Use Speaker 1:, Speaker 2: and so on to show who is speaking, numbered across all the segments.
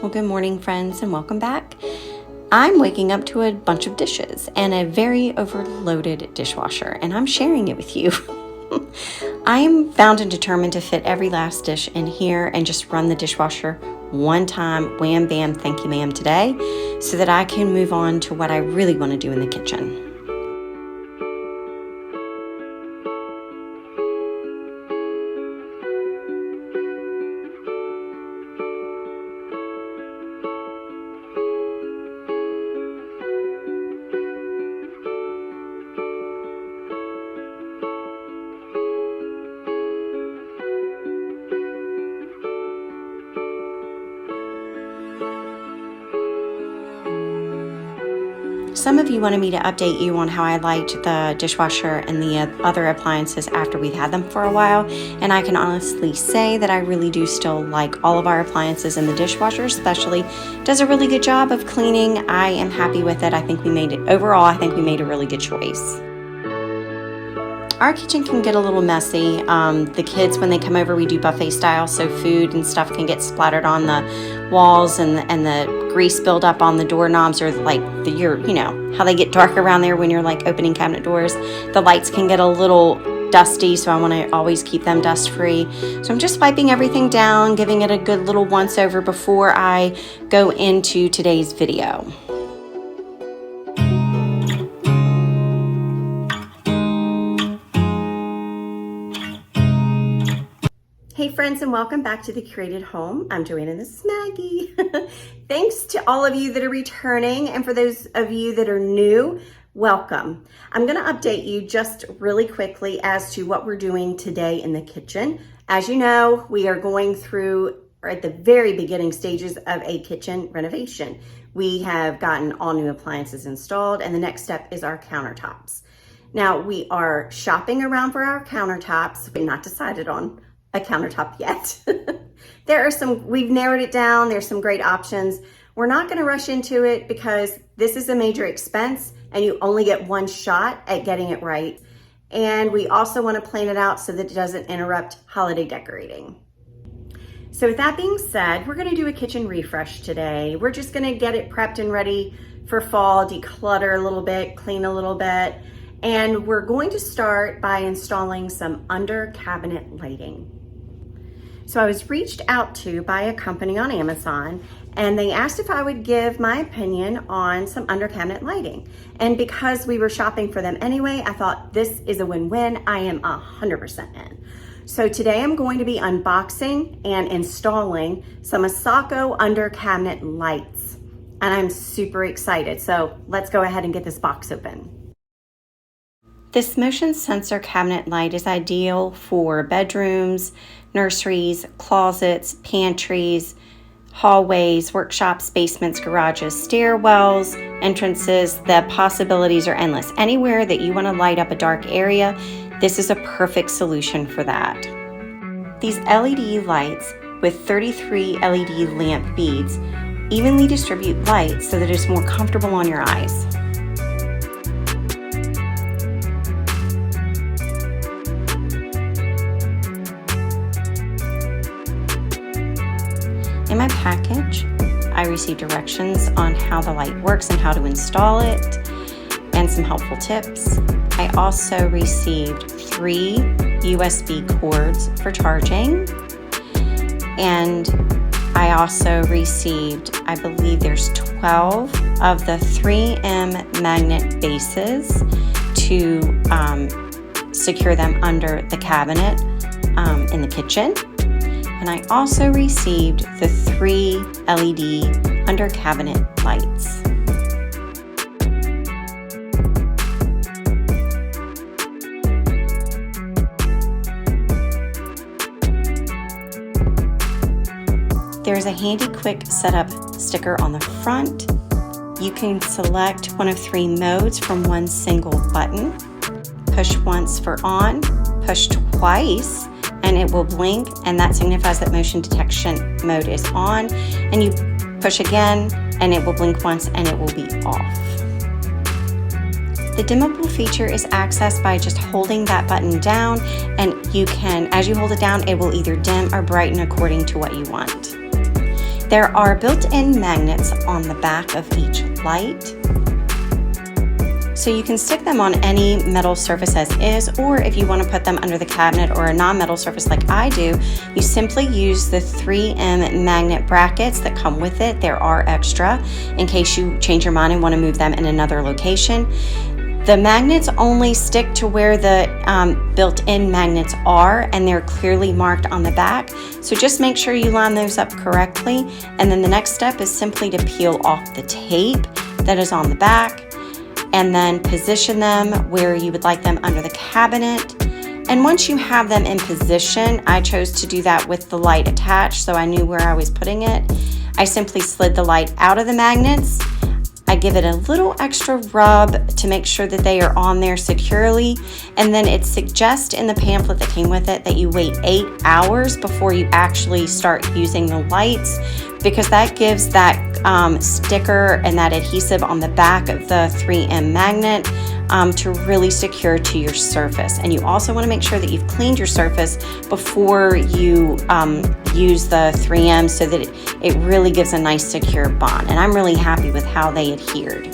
Speaker 1: Well, good morning, friends, and welcome back. I'm waking up to a bunch of dishes and a very overloaded dishwasher, and I'm sharing it with you. I'm bound and determined to fit every last dish in here and just run the dishwasher one time, wham, bam, thank you, ma'am, today, so that I can move on to what I really want to do in the kitchen. Some of you wanted me to update you on how I liked the dishwasher and the other appliances after we've had them for a while, and I can honestly say that I really do still like all of our appliances, and the dishwasher especially does a really good job of cleaning. I am happy with it. I think we made a really good choice. Our kitchen can get a little messy. The kids, when they come over, we do buffet style, so food and stuff can get splattered on the walls, and the grease build up on the doorknobs, or like how they get dark around there when you're like opening cabinet doors. The lights can get a little dusty, so I want to always keep them dust free. So I'm just wiping everything down, giving it a good little once over before I go into today's video. Hey friends, and welcome back to The Curated Home. I'm Joanna, and this is Maggie. Thanks to all of you that are returning, and for those of you that are new, welcome. I'm going to update you just really quickly as to what we're doing today in the kitchen. As you know, we are going through, or at the very beginning stages of a kitchen renovation. We have gotten all new appliances installed, and the next step is our countertops. Now, we are shopping around for our countertops. We've not decided on a countertop yet. We've narrowed it down. There's some great options. We're not going to rush into it because this is a major expense and you only get one shot at getting it right. And we also want to plan it out so that it doesn't interrupt holiday decorating. So with that being said, we're going to do a kitchen refresh today. We're just going to get it prepped and ready for fall, declutter a little bit, clean a little bit. And we're going to start by installing some under cabinet lighting. So I was reached out to by a company on Amazon, and they asked if I would give my opinion on some under cabinet lighting. And because we were shopping for them anyway, I thought this is a win-win. I am 100% in. So today I'm going to be unboxing and installing some ASOKO under cabinet lights. And I'm super excited. So let's go ahead and get this box open. This motion sensor cabinet light is ideal for bedrooms, nurseries, closets, pantries, hallways, workshops, basements, garages, stairwells, entrances. The possibilities are endless. Anywhere that you want to light up a dark area, this is a perfect solution for that. These LED lights with 33 LED lamp beads evenly distribute light so that it's more comfortable on your eyes. In my package, I received directions on how the light works and how to install it, and some helpful tips. I also received 3 USB cords for charging, and I also received, I believe there's 12 of the 3M magnet bases to secure them under the cabinet in the kitchen. And I also received the 3 LED under cabinet lights. There's a handy quick setup sticker on the front. You can select one of 3 modes from one single button. Push once for on, push twice, and it will blink, and that signifies that motion detection mode is on. And you push again, and it will blink once, and it will be off. The dimmable feature is accessed by just holding that button down, and you can, as you hold it down, it will either dim or brighten according to what you want. There are built-in magnets on the back of each light, so you can stick them on any metal surface as is, or if you want to put them under the cabinet or a non-metal surface like I do, you simply use the 3M magnet brackets that come with it. There are extra in case you change your mind and want to move them in another location. The magnets only stick to where the built-in magnets are, and they're clearly marked on the back. So just make sure you line those up correctly. And then the next step is simply to peel off the tape that is on the back and then position them where you would like them under the cabinet. And once you have them in position, I chose to do that with the light attached so I knew where I was putting it. I simply slid the light out of the magnets. I give it a little extra rub to make sure that they are on there securely, and then it suggests in the pamphlet that came with it that you wait 8 hours before you actually start using the lights, because that gives that sticker and that adhesive on the back of the 3M magnet to really secure to your surface. And you also want to make sure that you've cleaned your surface before you use the 3M so that it really gives a nice secure bond. And I'm really happy with how they adhered.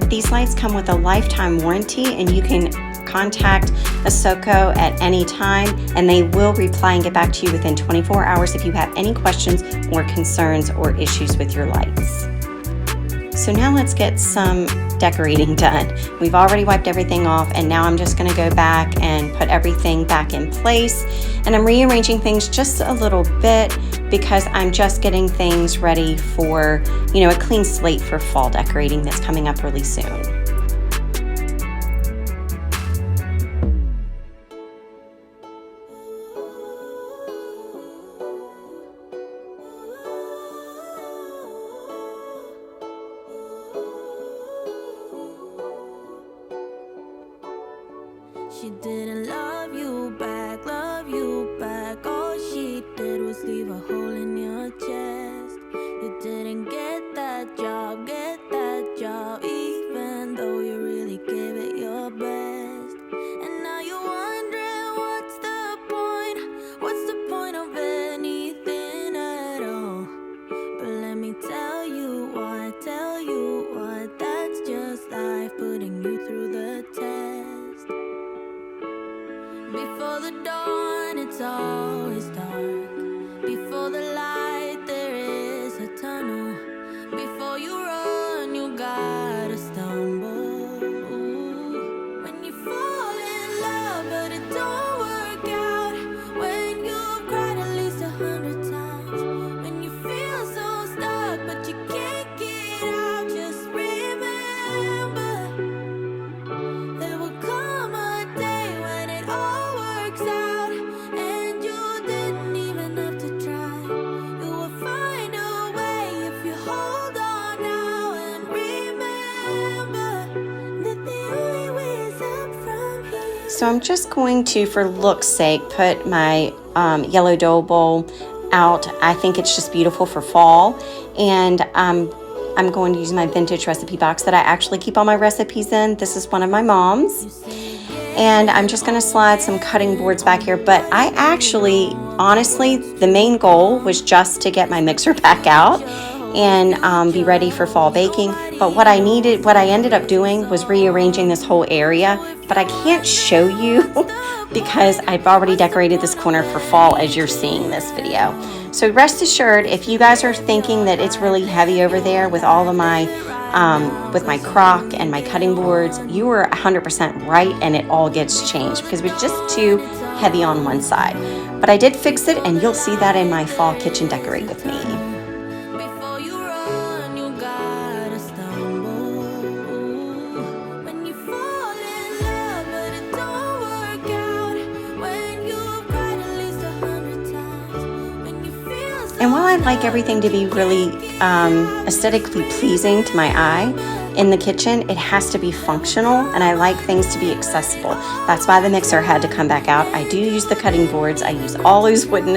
Speaker 1: These lights come with a lifetime warranty, and you can contact ASOKO at any time, and they will reply and get back to you within 24 hours if you have any questions or concerns or issues with your lights. So now let's get some decorating done. We've already wiped everything off, and now I'm just gonna go back and put everything back in place. And I'm rearranging things just a little bit because I'm just getting things ready for, a clean slate for fall decorating that's coming up really soon.
Speaker 2: She didn't love you back, all she did was leave a hole in your chest. You didn't get that job, even though you really gave it your best. And now you're wondering what's the point of anything at all. But let me tell you what, that's just life putting you through the test. Before the dawn, it's always dark. Before the light, there is a tunnel. Before you run, you gotta stumble. When you fall in love, but it don't work out. When you've cried at least 100 times. When you feel so stuck, but you can't get out. Just remember, there will come a day when it all works out, and you didn't even have to try. You will find a way if you hold on now, and remember that the only way is up from here.
Speaker 1: So I'm just going to, for look's sake, put my yellow dough bowl out. I think it's just beautiful for fall, and I'm going to use my vintage recipe box that I actually keep all my recipes in. This is one of my mom's. And I'm just going to slide some cutting boards back here. But I actually, honestly, the main goal was just to get my mixer back out and be ready for fall baking. But what I ended up doing was rearranging this whole area. But I can't show you because I've already decorated this corner for fall as you're seeing this video. So rest assured, if you guys are thinking that it's really heavy over there with all of my with my crock and my cutting boards, you were 100% right, and it all gets changed because it was just too heavy on one side. But I did fix it, and you'll see that in my fall kitchen decorate with me.
Speaker 2: Before you run, you gotta stumble. When you fall in love, but it don't work out. When you've cried at least 100 times. When you feel so.
Speaker 1: And while I like everything to be really aesthetically pleasing to my eye in the kitchen, it has to be functional, and I like things to be accessible. That's why the mixer had to come back out. I do use the cutting boards. I use all those wooden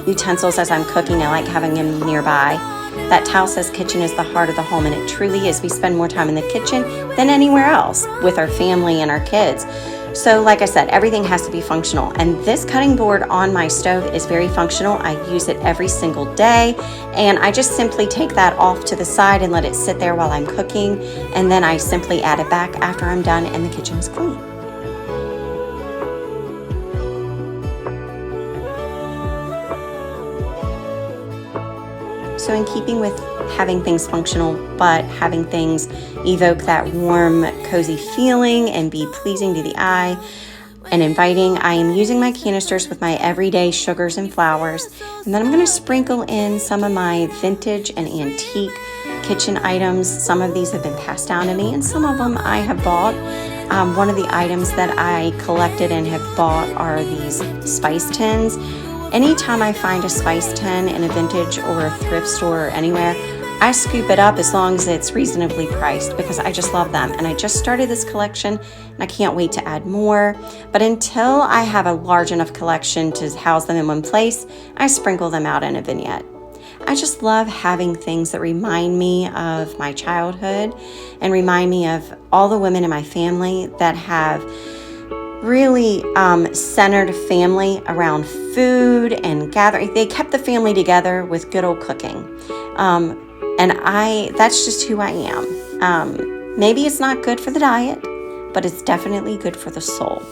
Speaker 1: utensils as I'm cooking. I like having them nearby. That towel says kitchen is the heart of the home, and it truly is. We spend more time in the kitchen than anywhere else with our family and our kids. So like I said, everything has to be functional, and this cutting board on my stove is very functional. I use it every single day, and I just simply take that off to the side and let it sit there while I'm cooking, and then I simply add it back after I'm done and the kitchen is clean. So in keeping with having things functional, but having things evoke that warm, cozy feeling and be pleasing to the eye and inviting, I am using my canisters with my everyday sugars and flours. And then I'm going to sprinkle in some of my vintage and antique kitchen items. Some of these have been passed down to me, and some of them I have bought. One of the items that I collected and have bought are these spice tins. Anytime I find a spice tin in a vintage or a thrift store or anywhere, I scoop it up as long as it's reasonably priced, because I just love them. And I just started this collection and I can't wait to add more. But until I have a large enough collection to house them in one place, I sprinkle them out in a vignette. I just love having things that remind me of my childhood and remind me of all the women in my family that have really centered family around food and gathering. They kept the family together with good old cooking. And that's just who I am. Maybe it's not good for the diet, but it's definitely good for the soul.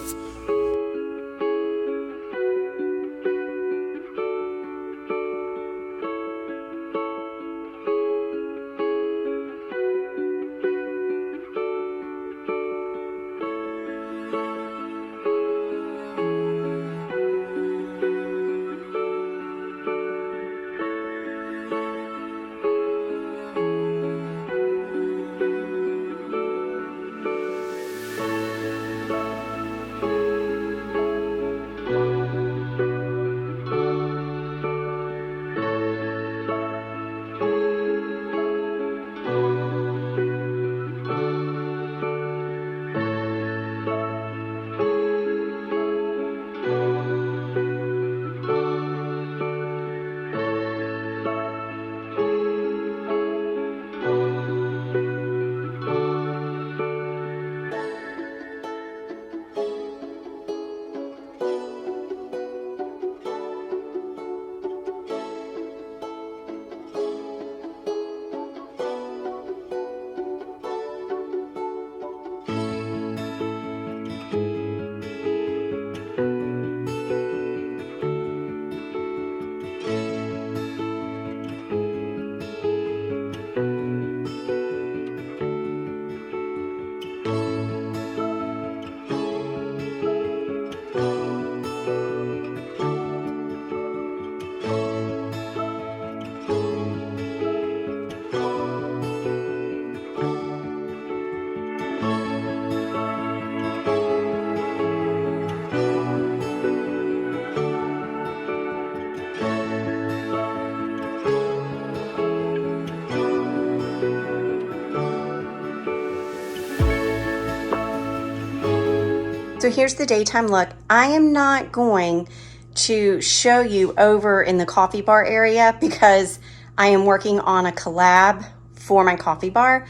Speaker 1: So here's the daytime look. I am not going to show you over in the coffee bar area because I am working on a collab for my coffee bar.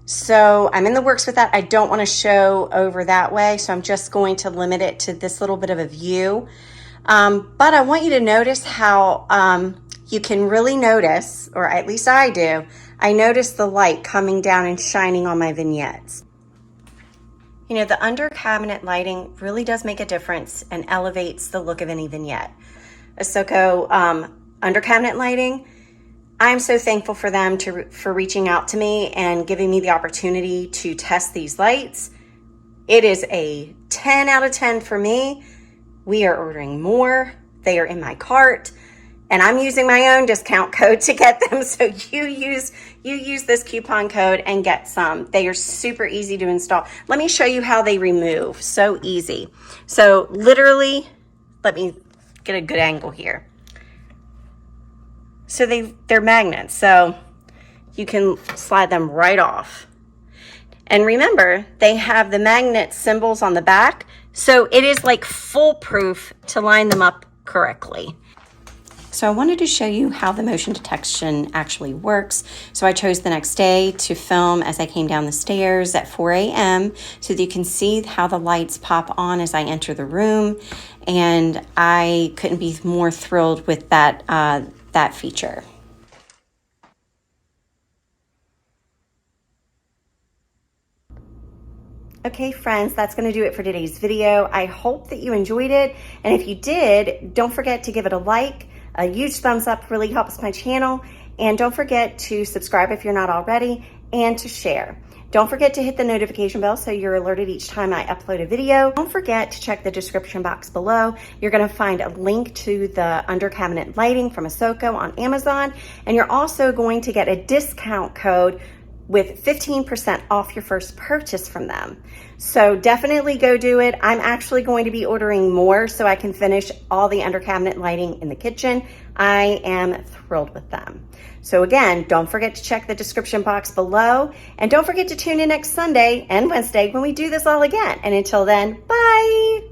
Speaker 1: So I'm in the works with that. I don't want to show over that way, so I'm just going to limit it to this little bit of a view. But I want you to notice how you can really notice, or at least I do, I notice the light coming down and shining on my vignettes. You know, the under cabinet lighting really does make a difference and elevates the look of any vignette. ASOKO under cabinet lighting, I'm so thankful for them for reaching out to me and giving me the opportunity to test these lights. It is a 10 out of 10 for me. We are ordering more. They are in my cart. And I'm using my own discount code to get them. So you use this coupon code and get some. They are super easy to install. Let me show you how they remove. So easy. So literally, let me get a good angle here. So they're magnets. So you can slide them right off. And remember, they have the magnet symbols on the back. So it is like foolproof to line them up correctly. So I wanted to show you how the motion detection actually works. So I chose the next day to film as I came down the stairs at 4 a.m. so that you can see how the lights pop on as I enter the room. And I couldn't be more thrilled with that feature. Okay, friends, that's going to do it for today's video. I hope that you enjoyed it. And if you did, don't forget to give it a like. A huge thumbs up really helps my channel. And don't forget to subscribe if you're not already and to share. Don't forget to hit the notification bell so you're alerted each time I upload a video. Don't forget to check the description box below. You're going to find a link to the under cabinet lighting from ASOKO on Amazon. And you're also going to get a discount code with 15% off your first purchase from them. So definitely go do it. I'm actually going to be ordering more so I can finish all the under cabinet lighting in the kitchen. I am thrilled with them. So again, don't forget to check the description box below, and don't forget to tune in next Sunday and Wednesday when we do this all again. And until then, bye.